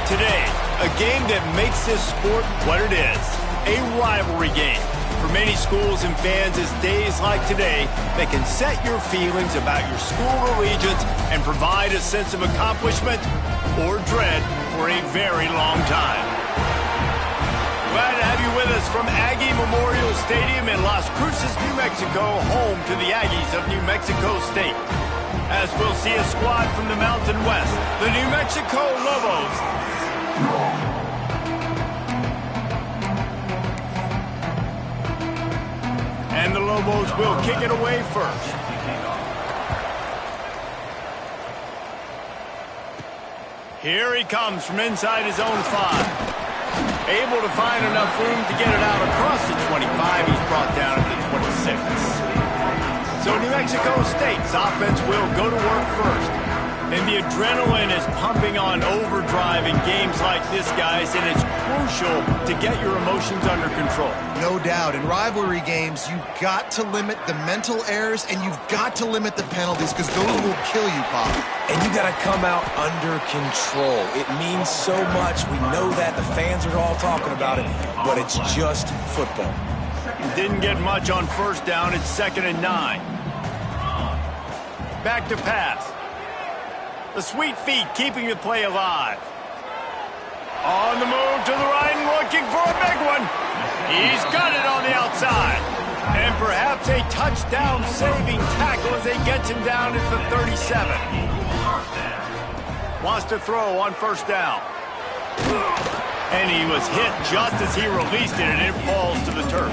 Today, a game that makes this sport what it is, a rivalry game. For many schools and fans, it's days like today that can set your feelings about your school allegiance and provide a sense of accomplishment or dread for a very long time. Glad to have you with us from Aggie Memorial Stadium in Las Cruces, New Mexico, home to the Aggies of New Mexico State. As we'll see a squad from the Mountain West, the New Mexico Lobos. And the Lobos will kick it away first. Here he comes from inside his own 5. Able to find enough room to get it out across the 25. He's brought down to the 26. So New Mexico State's offense will go to work first. And the adrenaline is pumping on overdrive in games like this, guys, and it's crucial to get your emotions under control. No doubt. In rivalry games, you've got to limit the mental errors and you've got to limit the penalties because those will kill you, Pop. And you got to come out under control. It means so much. We know that. The fans are all talking about it, but it's just football. Didn't get much on first down. It's 2nd and 9. Back to pass. The sweet feet keeping the play alive. On the move to the right and looking for a big one. He's got it on the outside. And perhaps a touchdown-saving tackle as they get him down at the 37. Wants to throw on first down. And he was hit just as he released it, and it falls to the turf.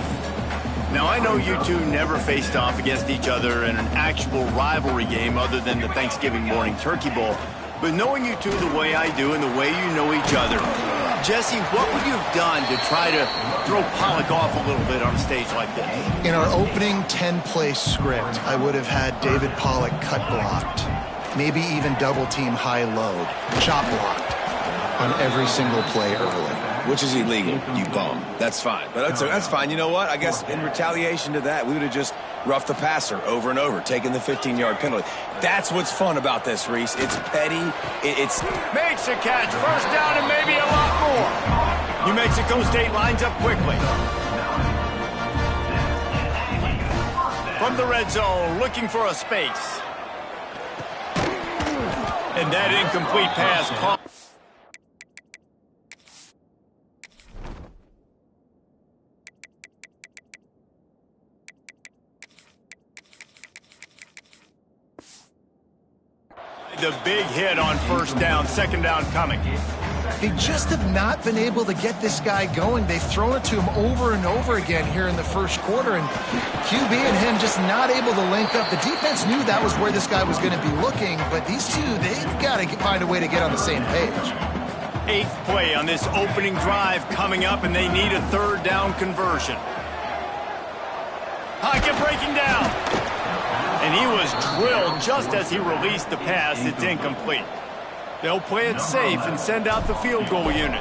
Now, I know you two never faced off against each other in an actual rivalry game other than the Thanksgiving morning Turkey Bowl, but knowing you two the way I do and the way you know each other, Jesse, what would you have done to try to throw Pollock off a little bit on a stage like this? In our opening 10-play script, I would have had David Pollock cut blocked, maybe even double-team high-load, chop blocked on every single play early. Which is illegal, you bum. That's fine. But that's fine. You know what? I guess in retaliation to that, we would have just roughed the passer over and over, taking the 15-yard penalty. That's what's fun about this, Reese. It's petty. It's makes a catch. First down and maybe a lot more. New Mexico State lines up quickly. From the red zone, looking for a space. And that incomplete pass caught. The big hit on first down, 2nd down coming. They just have not been able to get this guy going. They've thrown it to him over and over again here in the first quarter, and QB and him just not able to link up. The defense knew that was where this guy was going to be looking, but these two, they've got to find a way to get on the same page. 8th play on this opening drive coming up, and they need a 3rd down conversion. Pocket breaking down. And he was drilled just as he released the pass. It's incomplete. They'll play it safe and send out the field goal unit.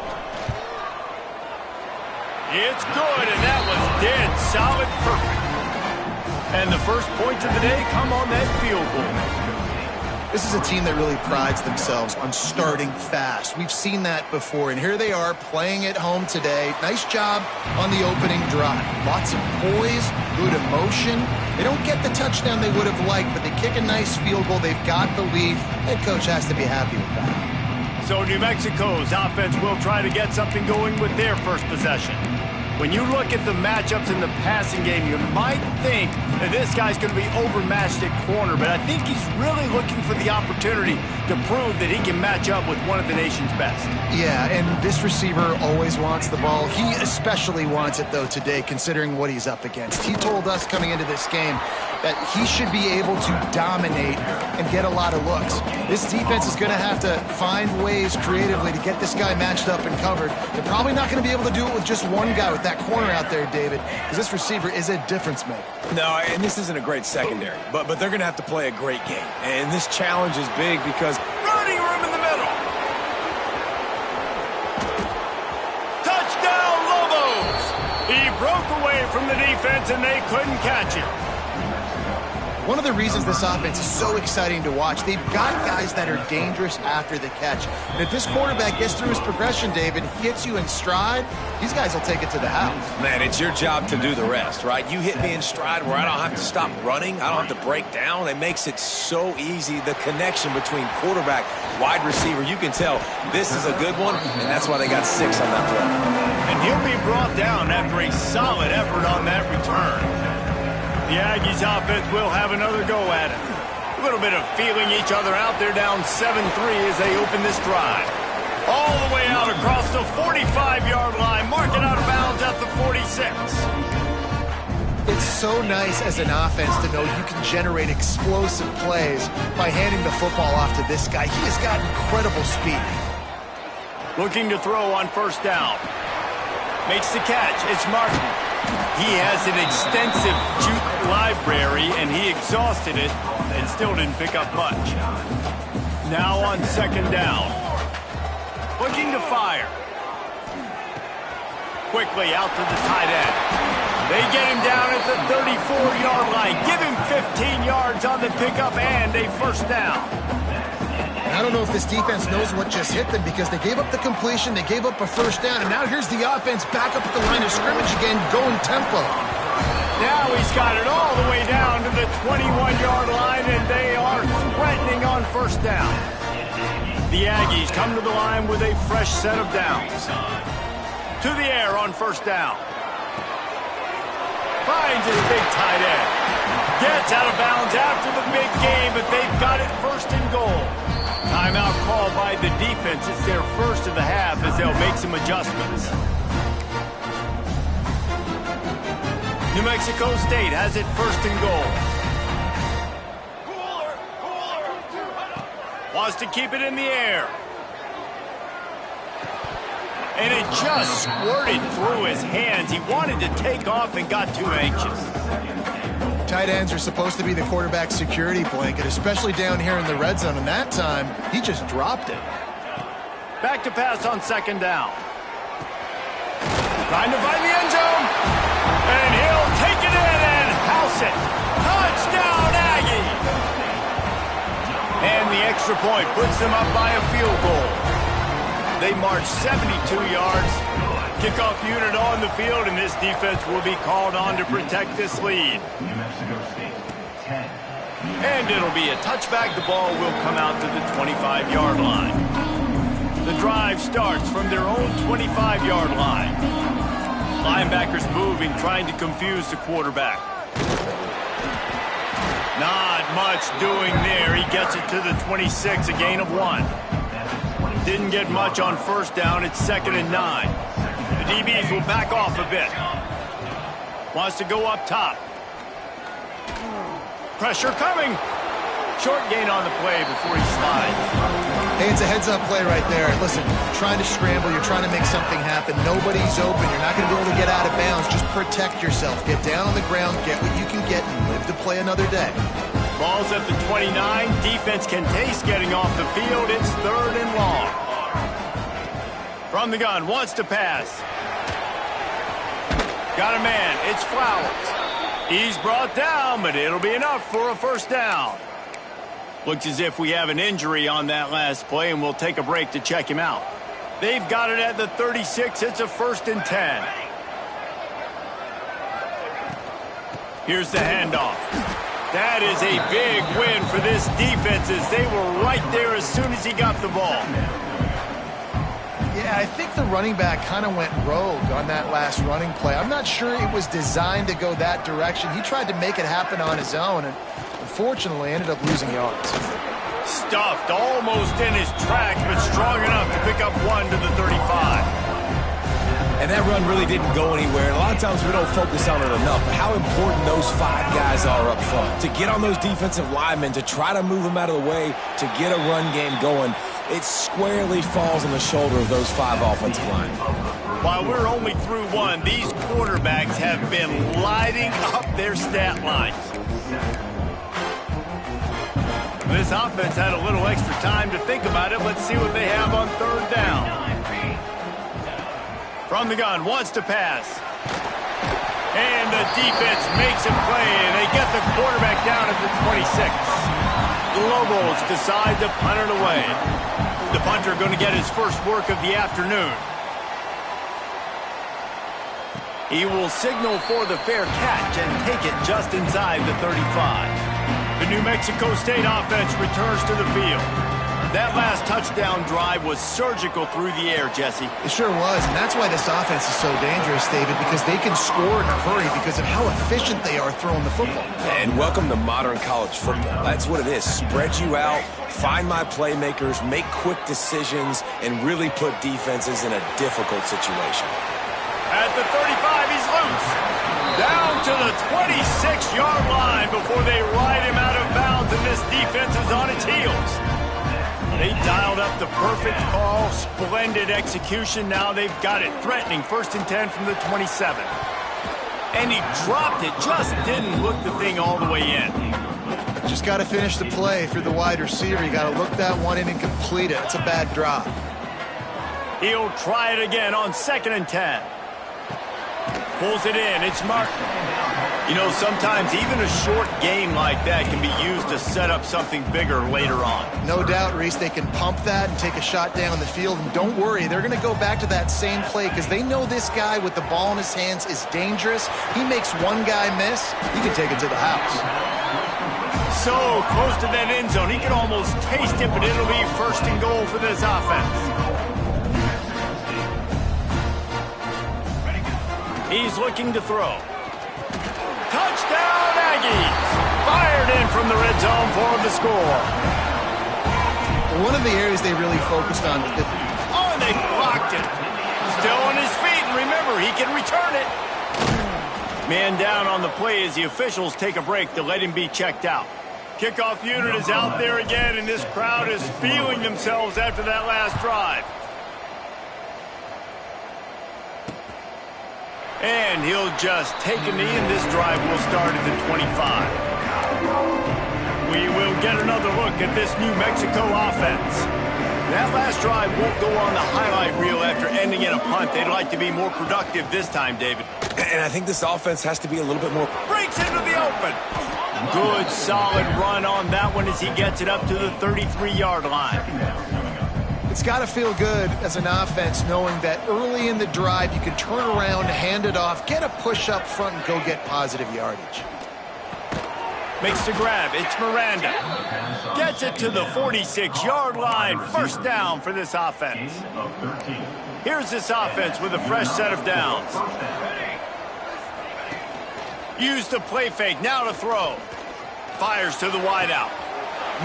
It's good, and that was dead solid, perfect. And the first points of the day come on that field goal. This is a team that really prides themselves on starting fast. We've seen that before, and here they are playing at home today. Nice job on the opening drive. Lots of poise, good emotion. They don't get the touchdown they would have liked, but they kick a nice field goal. They've got the lead. Head coach has to be happy with that. So New Mexico's offense will try to get something going with their first possession. When you look at the matchups in the passing game, you might think that this guy's going to be overmatched at corner, but I think he's really looking for the opportunity to prove that he can match up with one of the nation's best. Yeah, and this receiver always wants the ball. He especially wants it, though, today, considering what he's up against. He told us coming into this game that he should be able to dominate and get a lot of looks. This defense is going to have to find ways creatively to get this guy matched up and covered. They're probably not going to be able to do it with just one guy with that corner out there, David, because this receiver is a difference maker. No, and this isn't a great secondary, but they're going to have to play a great game. And this challenge is big because running room in the middle. Touchdown, Lobos! He broke away from the defense and they couldn't catch him. One of the reasons this offense is so exciting to watch, they've got guys that are dangerous after the catch. And if this quarterback gets through his progression, David, hits you in stride, these guys will take it to the house. Man, it's your job to do the rest, right? You hit me in stride where I don't have to stop running. I don't have to break down. It makes it so easy. The connection between quarterback, wide receiver, you can tell this is a good one, and that's why they got 6 on that play. And he'll be brought down after a solid effort on that return. The Aggies offense will have another go at it. A little bit of feeling each other out. They're down 7-3 as they open this drive. All the way out across the 45-yard line. Mark it out of bounds at the 46. It's so nice as an offense to know you can generate explosive plays by handing the football off to this guy. He has got incredible speed. Looking to throw on first down. Makes the catch. It's Martin. He has an extensive juke library, and he exhausted it and still didn't pick up much. Now on second down. Looking to fire. Quickly out to the tight end. They get him down at the 34-yard line. Give him 15 yards on the pickup and a first down. I don't know if this defense knows what just hit them because they gave up the completion, they gave up a first down, and now here's the offense back up at the line of scrimmage again, going tempo. Now he's got it all the way down to the 21-yard line, and they are threatening on first down. The Aggies come to the line with a fresh set of downs. To the air on first down. Finds his big tight end. Gets out of bounds after the big game, but they've got it first and goal. Timeout called by the defense. It's their first of the half as they'll make some adjustments. New Mexico State has it first and goal. Wants to keep it in the air. And it just squirted through his hands. He wanted to take off and got too anxious. Tight ends are supposed to be the quarterback's security blanket, especially down here in the red zone. And that time, he just dropped it. Back to pass on second down. Trying to find the end zone. And he'll take it in and house it. Touchdown, Aggie! And the extra point puts them up by a field goal. They march 72 yards. Kickoff unit on the field, and this defense will be called on to protect this lead. And it'll be a touchback. The ball will come out to the 25-yard line. The drive starts from their own 25-yard line. Linebackers moving, trying to confuse the quarterback. Not much doing there. He gets it to the 26, a gain of 1. Didn't get much on first down. It's 2nd and 9. The DBs will back off a bit. Wants to go up top. Pressure coming. Short gain on the play before he slides. Hey, it's a heads-up play right there. Listen, trying to scramble, you're trying to make something happen. Nobody's open. You're not going to be able to get out of bounds. Just protect yourself. Get down on the ground, get what you can get, and live to play another day. Ball's at the 29. Defense can taste getting off the field. It's 3rd and long. From the gun, wants to pass. Got a man. It's Flowers. He's brought down, but it'll be enough for a first down. Looks as if we have an injury on that last play, and we'll take a break to check him out. They've got it at the 36. It's a 1st and 10. Here's the handoff. That is a big win for this defense as they were right there as soon as he got the ball. Yeah, I think the running back kind of went rogue on that last running play. I'm not sure it was designed to go that direction. He tried to make it happen on his own and unfortunately ended up losing yards. Stuffed almost in his tracks, but strong enough to pick up 1 to the 35. And that run really didn't go anywhere. And a lot of times we don't focus on it enough, but how important those 5 guys are up front. To get on those defensive linemen, to try to move them out of the way, to get a run game going, it squarely falls on the shoulder of those 5 offensive linemen. While we're only through 1, these quarterbacks have been lighting up their stat lines. This offense had a little extra time to think about it. Let's see what they have on 3rd down. From the gun, wants to pass. And the defense makes a play, and they get the quarterback down at the 26. The Lobos decide to punt it away. The punter going to get his first work of the afternoon. He will signal for the fair catch and take it just inside the 35. The New Mexico State offense returns to the field. That last touchdown drive was surgical through the air, Jesse. It sure was, and that's why this offense is so dangerous, David, because they can score in a hurry because of how efficient they are throwing the football. And welcome to modern college football. That's what it is. Spread you out, find my playmakers, make quick decisions, and really put defenses in a difficult situation. At the 35, he's loose. Down to the 26-yard line before they ride him out of bounds, and this defense is on its heels. They dialed up the perfect call, splendid execution. Now they've got it threatening 1st and 10 from the 27. And he dropped it, just didn't look the thing all the way in. Just got to finish the play for the wide receiver. You got to look that one in and complete it. It's a bad drop. He'll try it again on 2nd and 10. Pulls it in. It's Martin. You know, sometimes even a short game like that can be used to set up something bigger later on. No doubt, Reese, they can pump that and take a shot down the field. And don't worry, they're going to go back to that same play because they know this guy with the ball in his hands is dangerous. He makes one guy miss, he can take it to the house. So close to that end zone. He can almost taste it, but it'll be 1st and goal for this offense. He's looking to throw. Touchdown, Aggies! Fired in from the red zone for the score. One of the areas they really focused on. Oh, and they blocked it. Still on his feet, and remember, he can return it. Man down on the play as the officials take a break to let him be checked out. Kickoff unit is out there again, and this crowd is feeling themselves after that last drive. And he'll just take a knee, and this drive will start at the 25. We will get another look at this New Mexico offense. That last drive won't go on the highlight reel after ending in a punt. They'd like to be more productive this time, David. And I think this offense has to be a little bit more... Breaks into the open. Good, solid run on that one as he gets it up to the 33-yard line. It's got to feel good as an offense knowing that early in the drive you can turn around, hand it off, get a push up front, and go get positive yardage. Makes the grab. It's Miranda. Gets it to the 46-yard line. 1st down for this offense. Here's this offense with a fresh set of downs. Use the play fake. Now to throw. Fires to the wideout.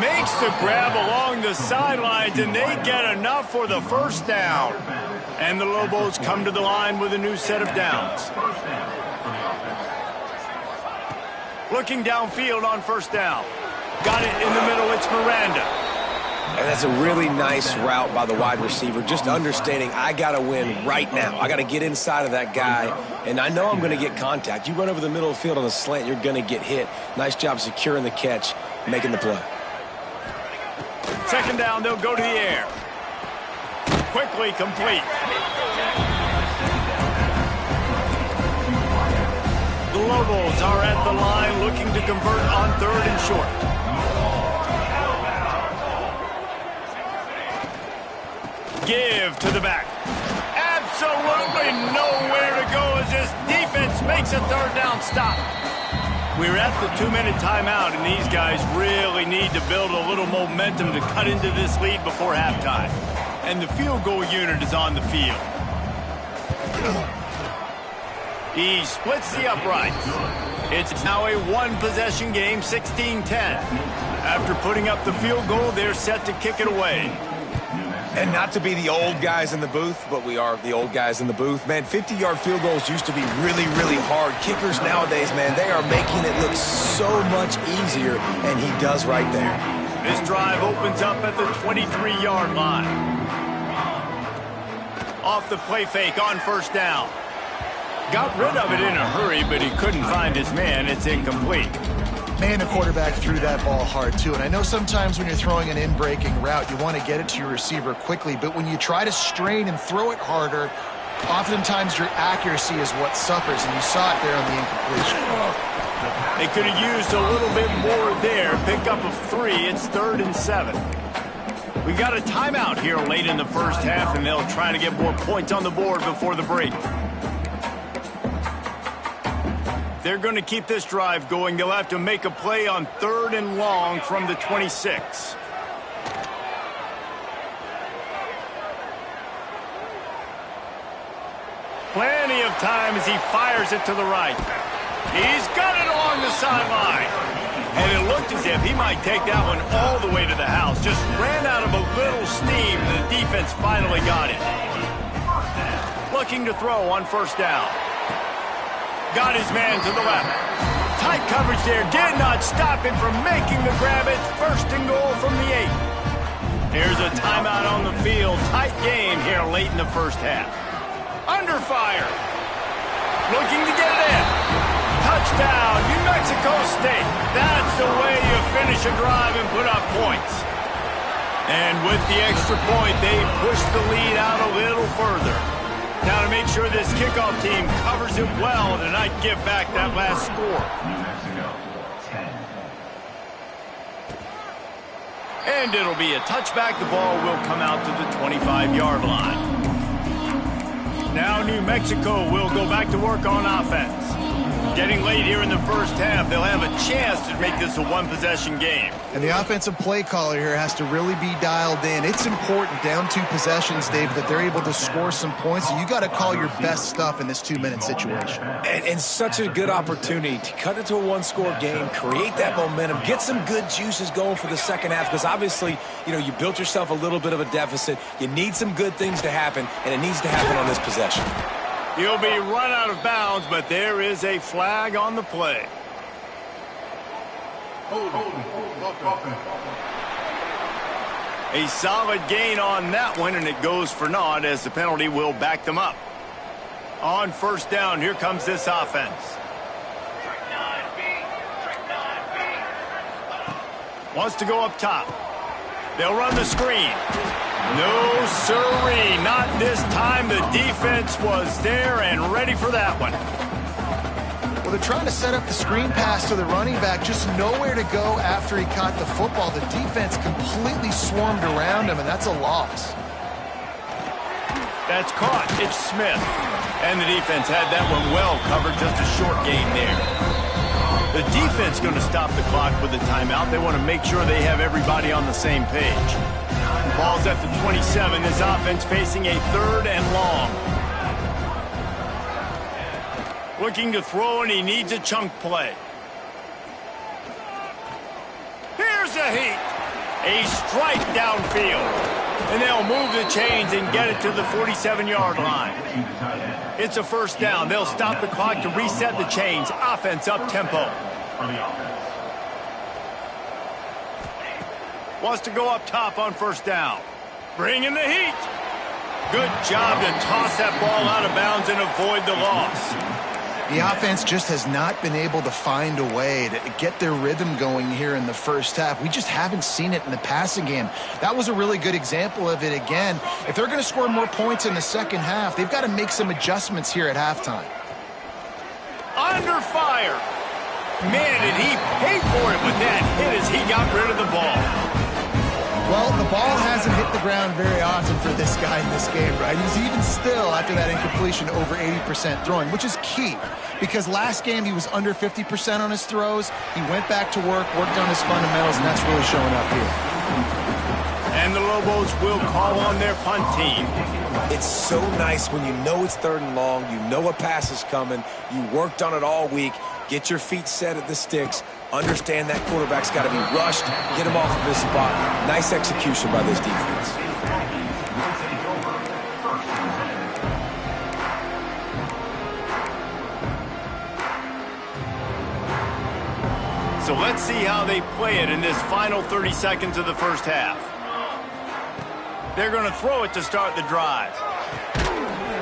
Makes the grab along the sidelines, and they get enough for the 1st down. And the Lobos come to the line with a new set of downs. Looking downfield on 1st down. Got it in the middle. It's Miranda. And that's a really nice route by the wide receiver, just understanding I got to win right now. I got to get inside of that guy, and I know I'm going to get contact. You run over the middle of the field on a slant, you're going to get hit. Nice job securing the catch, making the play. 2nd down, they'll go to the air. Quickly complete. The Lobos are at the line looking to convert on 3rd and short. Give to the back. Absolutely nowhere to go as this defense makes a 3rd down stop. We're at the 2-minute timeout, and these guys really need to build a little momentum to cut into this lead before halftime. And the field goal unit is on the field. He splits the uprights. It's now a 1-possession game, 16-10. After putting up the field goal, they're set to kick it away. And not to be the old guys in the booth, but we are the old guys in the booth. Man, 50-yard field goals used to be really, really hard. Kickers nowadays, man, they are making it look so much easier, and he does right there. This drive opens up at the 23-yard line. Off the play fake on 1st down. Got rid of it in a hurry, but he couldn't find his man. It's incomplete. Man, the quarterback threw that ball hard, too. And I know sometimes when you're throwing an in-breaking route, you want to get it to your receiver quickly. But when you try to strain and throw it harder, Oftentimes your accuracy is what suffers, and you saw it there on the incompletion. They could have used a little bit more there. Pick up of 3. It's 3rd and 7. We got a timeout here late in the first half, and they'll try to get more points on the board before the break. They're going to keep this drive going. They'll have to make a play on 3rd and long from the 26. Plenty of time as he fires it to the right. He's got it along the sideline. And it looked as if he might take that one all the way to the house. Just ran out of a little steam, and the defense finally got it. Looking to throw on 1st down. Got his man to the left. Tight coverage there. Did not stop him from making the grab. It's 1st and goal from the 8. Here's a timeout on the field. Tight game here late in the first half. Under fire. Looking to get it in. Touchdown, New Mexico State. That's the way you finish a drive and put up points. And with the extra point, they push the lead out a little further. Now to make sure this kickoff team covers it well to not give back that last score. New Mexico, 10. And it'll be a touchback. The ball will come out to the 25-yard line. Now New Mexico will go back to work on offense. Getting late here in the first half, they'll have a chance to make this a one-possession game. And the offensive play caller here has to really be dialed in. It's important down 2 possessions, Dave, that they're able to score some points. So you got to call your best stuff in this 2-minute situation. And such a good opportunity to cut it to a 1-score game, create that momentum, get some good juices going for the second half, because obviously, you built yourself a little bit of a deficit. You need some good things to happen, and it needs to happen on this possession. He'll be run out of bounds, but there is a flag on the play. A solid gain on that one, and it goes for naught as the penalty will back them up. On 1st down, here comes this offense. Wants to go up top. They'll run the screen. No, sirree, not this time. The defense was there and ready for that one. Well, they're trying to set up the screen pass to the running back, just nowhere to go after he caught the football. The defense completely swarmed around him, and that's a loss. That's caught. It's Smith. And the defense had that one well covered, just a short gain there. The defense going to stop the clock with a timeout. They want to make sure they have everybody on the same page. Ball's at the 27. This offense facing a 3rd and long. Looking to throw, and he needs a chunk play. Here's a heat. A strike downfield. And they'll move the chains and get it to the 47-yard line. It's a 1st down. They'll stop the clock to reset the chains. Offense up tempo. Wants to go up top on 1st down. Bringing the heat. Good job to toss that ball out of bounds and avoid the loss. The offense just has not been able to find a way to get their rhythm going here in the first half. We just haven't seen it in the passing game. That was a really good example of it again. If they're going to score more points in the second half, they've got to make some adjustments here at halftime. Under fire. Man, did he pay for it with that hit as he got rid of the ball. Well, the ball hasn't hit the ground very often for this guy in this game, right? He's even still, after that incompletion, over 80% throwing, which is key. Because last game, he was under 50% on his throws. He went back to work, worked on his fundamentals, and that's really showing up here. And the Lobos will call on their punt team. It's so nice when you know it's 3rd and long, you know a pass is coming, you worked on it all week, get your feet set at the sticks, understand that quarterback's got to be rushed, get him off of his spot. Nice execution by this defense. So let's see how they play it in this final 30 seconds of the first half. They're going to throw it to start the drive.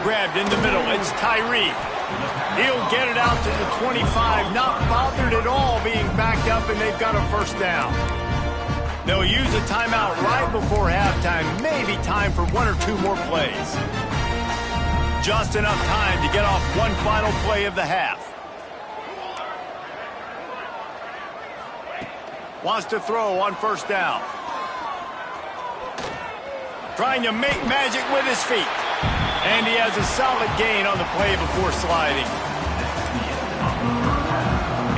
Grabbed in the middle. It's Tyree. He'll get it out to the 25. Not bothered at all being backed up, and they've got a 1st down. They'll use a timeout right before halftime. Maybe time for 1 or 2 more plays. just enough time to get off one final play of the half. Wants to throw on first down. Trying to make magic with his feet. And he has a solid gain on the play before sliding.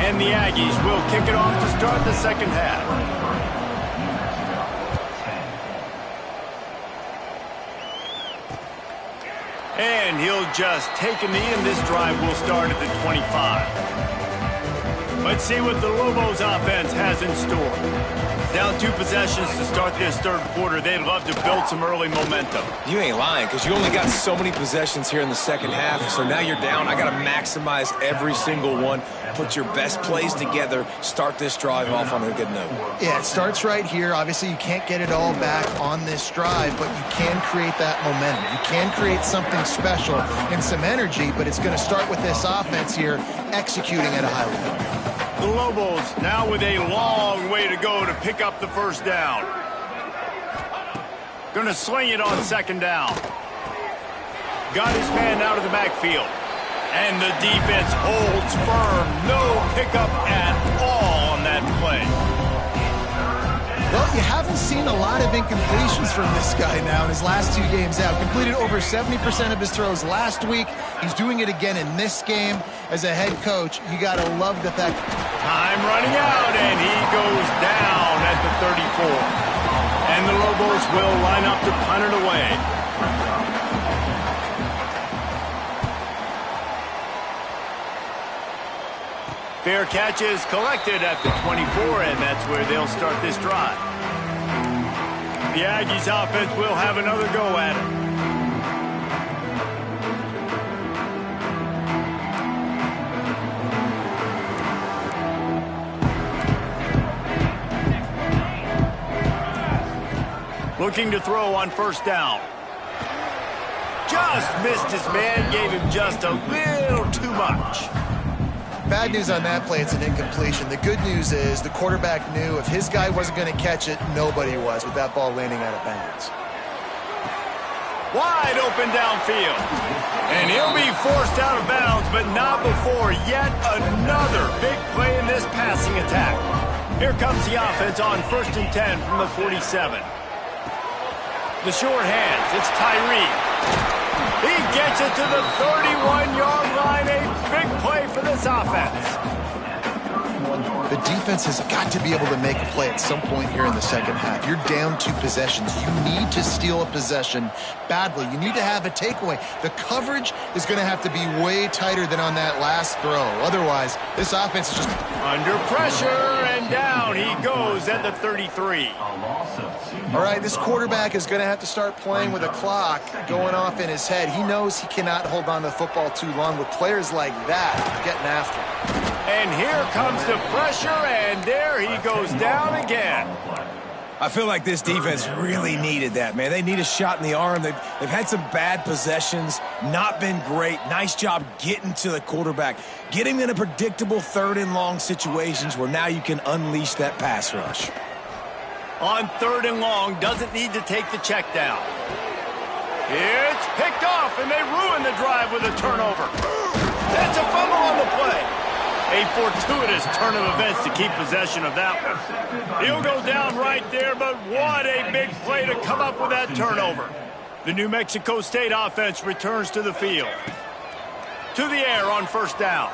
And the Aggies will kick it off to start the second half. And he'll just take a knee, and this drive will start at the 25. Let's see what the Lobos offense has in store. Down 2 possessions to start this third quarter. They'd love to build some early momentum. You ain't lying, because you only got so many possessions here in the second half, so now you're down. I got to maximize every single one, put your best plays together, start this drive off on a good note. Yeah, it starts right here. Obviously, you can't get it all back on this drive, but you can create that momentum. You can create something special and some energy, but it's going to start with this offense here executing at a high level. The Lobos now with a long way to go to pick up the first down. Going to sling it on second down. Got his man out of the backfield. And the defense holds firm. No pickup at all on that play. Well, you haven't seen a lot of incompletions from this guy now in his last 2 games out. Completed over 70% of his throws last week. He's doing it again in this game. As a head coach, you got to love the fact. Time running out, and he goes down at the 34. And the Lobos will line up to punt it away. Fair catch is collected at the 24, and that's where they'll start this drive. The Aggies offense will have another go at it. Looking to throw on first down. Just missed his man, gave him just a little too much. Bad news on that play, it's an incompletion. The good news is the quarterback knew if his guy wasn't going to catch it, nobody was with that ball landing out of bounds. Wide open downfield. And he'll be forced out of bounds, but not before yet another big play in this passing attack. Here comes the offense on 1st and 10 from the 47. The short hands, it's Tyree. He gets it to the 31-yard line. A big play for this offense. The defense has got to be able to make a play at some point here in the second half. You're down 2 possessions. You need to steal a possession badly. You need to have a takeaway. The coverage is going to have to be way tighter than on that last throw. Otherwise, this offense is just under pressure, and down he goes at the 33. All right, this quarterback is going to have to start playing with a clock going off in his head. He knows he cannot hold on to the football too long with players like that getting after him. And here comes the pressure, and there he goes down again. I feel like this defense really needed that, man. They need a shot in the arm. They've had some bad possessions, not been great. Nice job getting to the quarterback, getting in a predictable 3rd and long situations where now you can unleash that pass rush. On 3rd and long, doesn't need to take the check down. It's picked off, and they ruin the drive with a turnover. That's a fumble on the play. A fortuitous turn of events to keep possession of that one. He'll go down right there, but what a big play to come up with that turnover. The New Mexico State offense returns to the field. To the air on first down.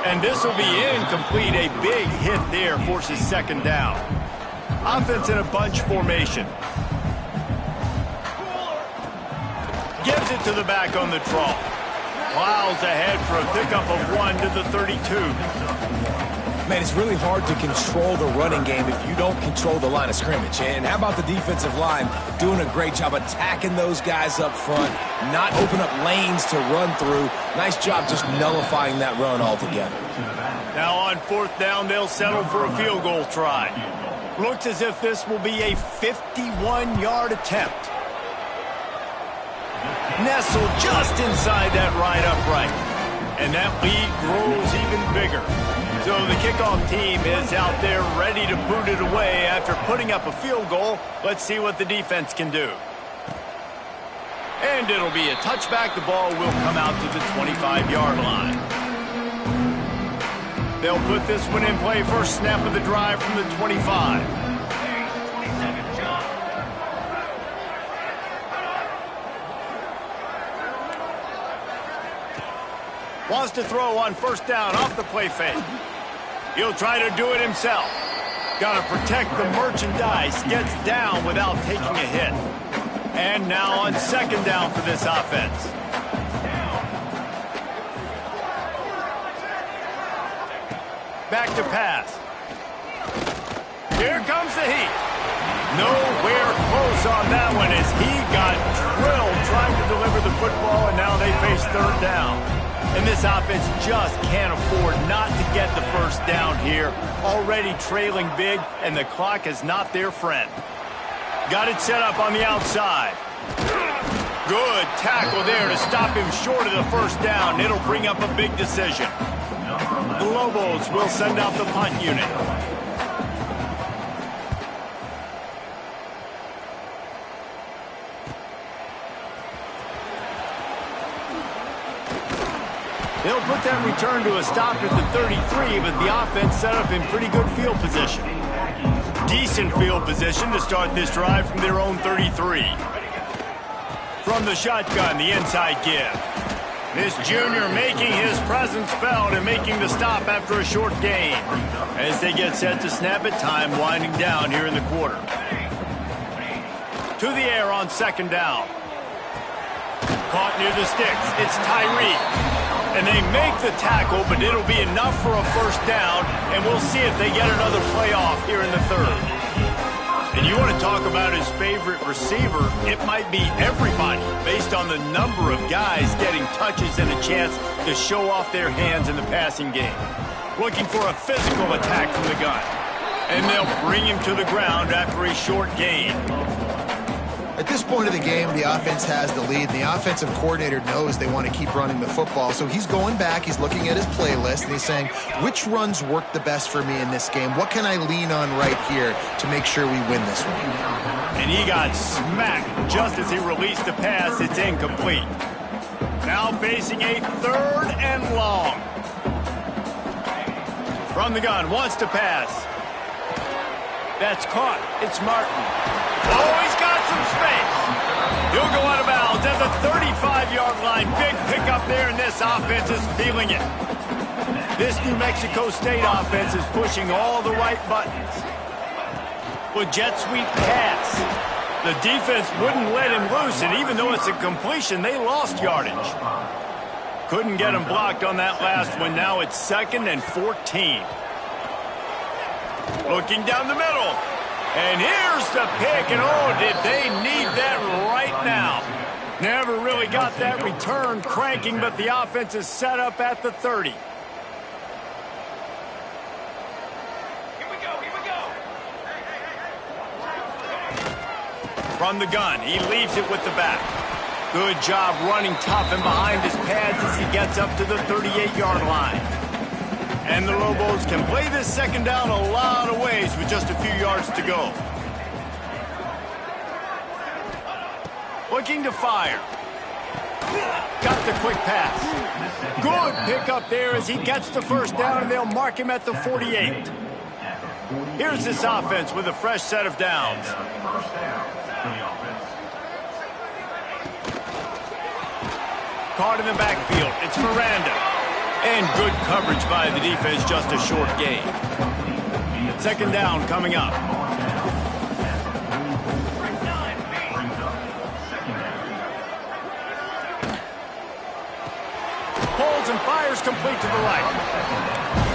And this will be incomplete. A big hit there forces second down. Offense in a bunch formation. Gives it to the back on the draw. Plows ahead for a pickup of 1 to the 32. Man, it's really hard to control the running game if you don't control the line of scrimmage. And how about the defensive line doing a great job attacking those guys up front, not open up lanes to run through. Nice job just nullifying that run altogether. Now on 4th down, they'll settle for a field goal try. Looks as if this will be a 51-yard attempt. Nestled just inside that right upright. And that lead grows even bigger. So the kickoff team is out there ready to boot it away after putting up a field goal. Let's see what the defense can do. And it'll be a touchback. The ball will come out to the 25-yard line. They'll put this one in play. First snap of the drive from the 25. Wants to throw on first down off the play fake. He'll try to do it himself. Got to protect the merchandise. Gets down without taking a hit. And now on second down for this offense. Back to pass. Here comes the heat. Nowhere close on that one as he got drilled trying to deliver the football, and now they face third down. And this offense just can't afford not to get the first down here. Already trailing big, and the clock is not their friend. Got it set up on the outside. Good tackle there to stop him short of the first down. It'll bring up a big decision. The Lobos will send out the punt unit. They'll put that return to a stop at the 33, but the offense set up in pretty good field position. Decent field position to start this drive from their own 33. From the shotgun, the inside give. This junior making his presence felt and making the stop after a short gain. As they get set to snap it, time winding down here in the quarter. To the air on second down. Caught near the sticks. It's Tyree. And they make the tackle, but it'll be enough for a first down, and we'll see if they get another play off here in the third. And you want to talk about his favorite receiver, it might be everybody, based on the number of guys getting touches and a chance to show off their hands in the passing game. Looking for a physical attack from the gun. And they'll bring him to the ground after a short gain. At this point of the game, the offense has the lead, and the offensive coordinator knows they want to keep running the football. So he's going back, he's looking at his playlist, and he's saying, which runs work the best for me in this game? What can I lean on right here to make sure we win this one? And he got smacked just as he released the pass. It's incomplete. Now facing a third and long. From the gun, wants to pass. That's caught. It's Martin. Oh, he's got some space. He'll go out of bounds at the 35-yard line. Big pickup there, and this offense is feeling it. This New Mexico State offense is pushing all the right buttons. With jet sweep pass. The defense wouldn't let him loose, and even though it's a completion, they lost yardage. Couldn't get him blocked on that last one. Now it's 2nd and 14. Looking down the middle. And here's the pick, and oh, did they need that right now. Never really got that return cranking, but the offense is set up at the 30. Here we go. From the gun, he leaves it with the back. Good job running tough and behind his pads as he gets up to the 38-yard line. And the Lobos can play this second down a lot of ways with just a few yards to go. Looking to fire. Got the quick pass. Good pickup there as he gets the first down, and they'll mark him at the 48. Here's this offense with a fresh set of downs. Caught in the backfield. It's Miranda. And good coverage by the defense, just a short gain. Second down coming up. Pulls and fires complete to the right.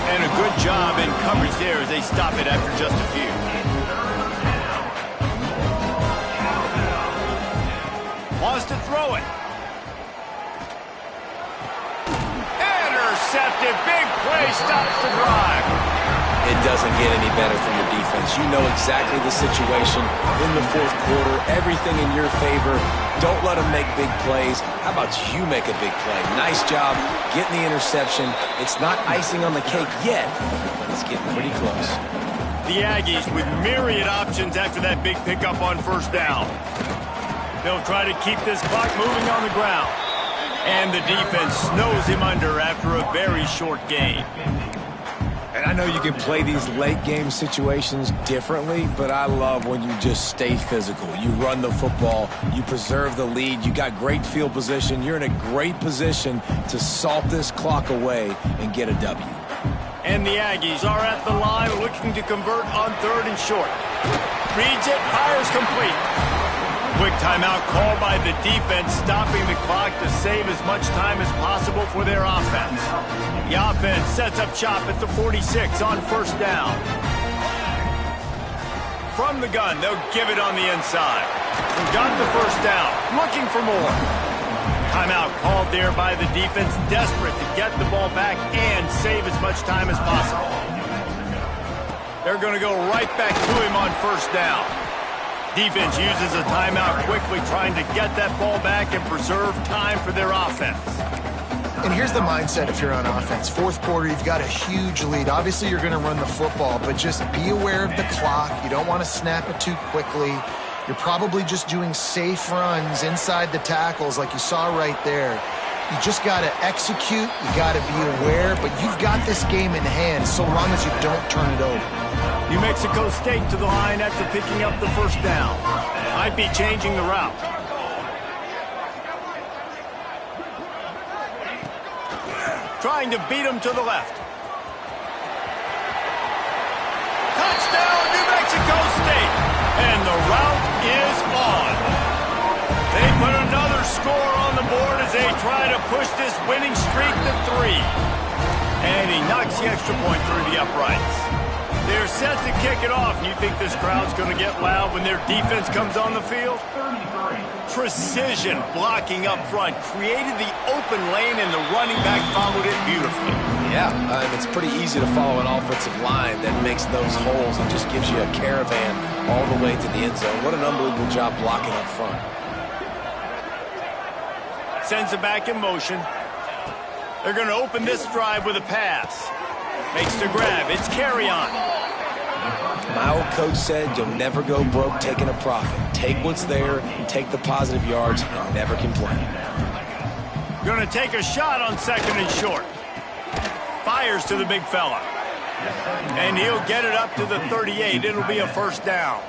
And a good job in coverage there as they stop it after just a few. Wants to throw it. Intercepted. Big play stops the drive. It doesn't get any better from your defense. You know exactly the situation in the fourth quarter. Everything in your favor. Don't let them make big plays. How about you make a big play? Nice job getting the interception. It's not icing on the cake yet, but it's getting pretty close. The Aggies with myriad options after that big pickup on first down. They'll try to keep this clock moving on the ground. And the defense snows him under after a very short game. And I know you can play these late game situations differently, but I love when you just stay physical. You run the football, you preserve the lead, you got great field position, you're in a great position to salt this clock away and get a W. And the Aggies are at the line looking to convert on 3rd and short. Reads it, fires complete. Quick timeout called by the defense, stopping the clock to save as much time as possible for their offense. The offense sets up shop at the 46 on 1st down. From the gun, they'll give it on the inside. They've got the 1st down, looking for more. Timeout called there by the defense, desperate to get the ball back and save as much time as possible. They're going to go right back to him on 1st down. Defense uses a timeout quickly, trying to get that ball back and preserve time for their offense. And here's the mindset if you're on offense. 4th quarter, you've got a huge lead. Obviously, you're going to run the football, but just be aware of the clock. You don't want to snap it too quickly. You're probably just doing safe runs inside the tackles like you saw right there. You just got to execute. You got to be aware, but you've got this game in hand so long as you don't turn it over. New Mexico State to the line after picking up the 1st down. Might be changing the route. Trying to beat him to the left. Touchdown, New Mexico State. And the route is on. They put another score on the board as they try to push this winning streak to 3. And he knocks the extra point through the uprights. They're set to kick it off. You think this crowd's going to get loud when their defense comes on the field? Precision blocking up front created the open lane, and the running back followed it beautifully. Yeah, it's pretty easy to follow an offensive line that makes those holes and just gives you a caravan all the way to the end zone. What an unbelievable job blocking up front. Sends it back in motion. They're going to open this drive with a pass. Makes the grab. It's carry on. My old coach said you'll never go broke taking a profit. Take what's there, take the positive yards, and never complain. Going to take a shot on 2nd and short. Fires to the big fella. And he'll get it up to the 38. It'll be a 1st down.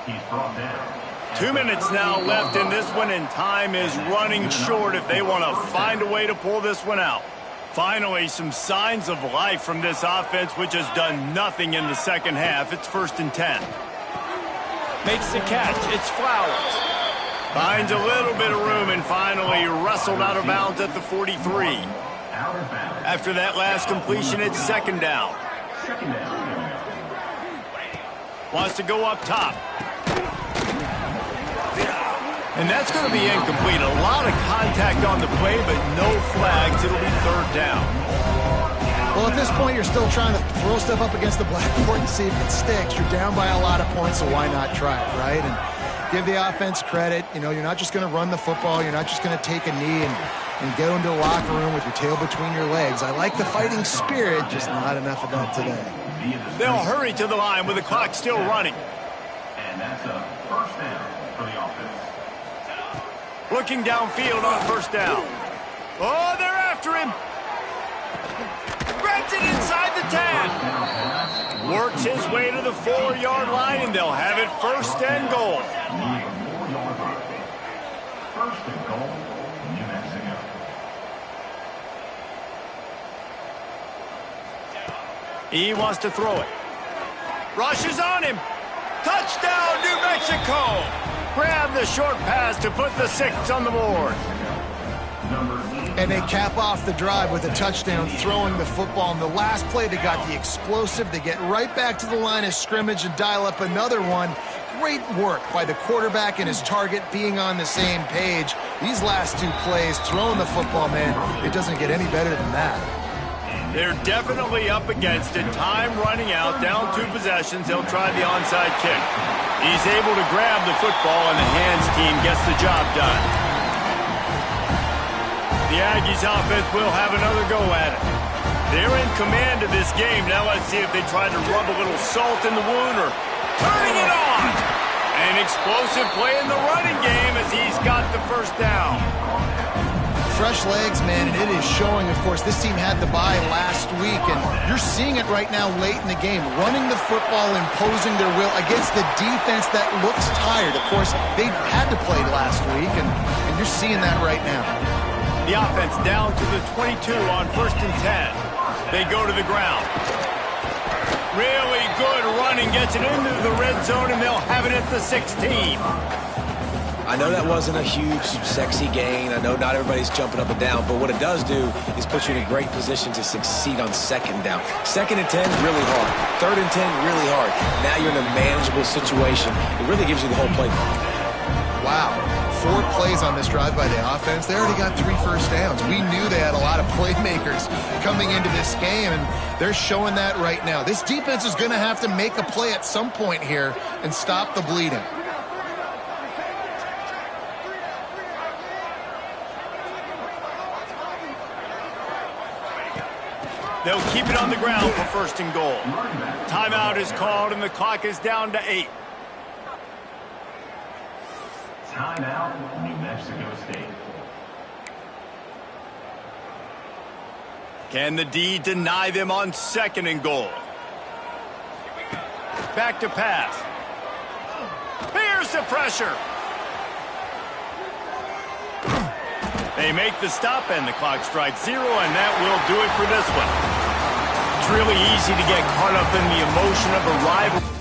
2 minutes now left in this one, and time is running short if they want to find a way to pull this one out. Finally, some signs of life from this offense, which has done nothing in the 2nd half. It's 1st and 10. Makes the catch. It's Flowers. Finds a little bit of room and finally wrestled out of bounds at the 43. After that last completion, it's 2nd down. Wants to go up top. And that's going to be incomplete. A lot of contact on the play, but no flags. It'll be 3rd down. Well, at this point, you're still trying to throw stuff up against the blackboard and see if it sticks. You're down by a lot of points, so why not try it, right? And give the offense credit. You know, you're not just going to run the football. You're not just going to take a knee and go into the locker room with your tail between your legs. I like the fighting spirit, just not enough of that today. They'll hurry to the line with the clock still running. And that's a 1st down for the offense. Looking downfield on 1st down. Oh, they're after him. Grabs it inside the 10. Works his way to the 4-yard line, and they'll have it 1st and goal. 1st and goal, New Mexico. He wants to throw it. Rushes on him. Touchdown, New Mexico. Grab the short pass to put the 6 on the board. And they cap off the drive with a touchdown, throwing the football. In the last play, they got the explosive. They get right back to the line of scrimmage and dial up another one. Great work by the quarterback and his target being on the same page. These last 2 plays, throwing the football, man, it doesn't get any better than that. They're definitely up against it. Time running out, down 2 possessions. They'll try the onside kick. He's able to grab the football, and the hands team gets the job done. The Aggies offense will have another go at it. They're in command of this game. Now let's see if they try to rub a little salt in the wound or turning it on. An explosive play in the running game as he's got the first down. Fresh legs, man, and it is showing, of course. This team had the bye last week, and you're seeing it right now late in the game. Running the football, imposing their will against the defense that looks tired. Of course, they had to play last week, and you're seeing that right now. The offense down to the 22 on 1st and 10. They go to the ground. Really good running, gets it into the red zone, and they'll have it at the 16. I know that wasn't a huge, sexy gain. I know not everybody's jumping up and down, but what it does do is put you in a great position to succeed on 2nd down. 2nd and 10, really hard. 3rd and 10, really hard. Now you're in a manageable situation. It really gives you the whole playbook. Wow. 4 plays on this drive by the offense. They already got 3 first downs. We knew they had a lot of playmakers coming into this game, and they're showing that right now. This defense is going to have to make a play at some point here and stop the bleeding. They'll keep it on the ground for 1st and goal. Timeout is called, and the clock is down to 8. Timeout, New Mexico State. Can the D deny them on 2nd and goal? Back to pass. Here's the pressure. They make the stop, and the clock strikes 0, and that will do it for this one. It's really easy to get caught up in the emotion of a rival.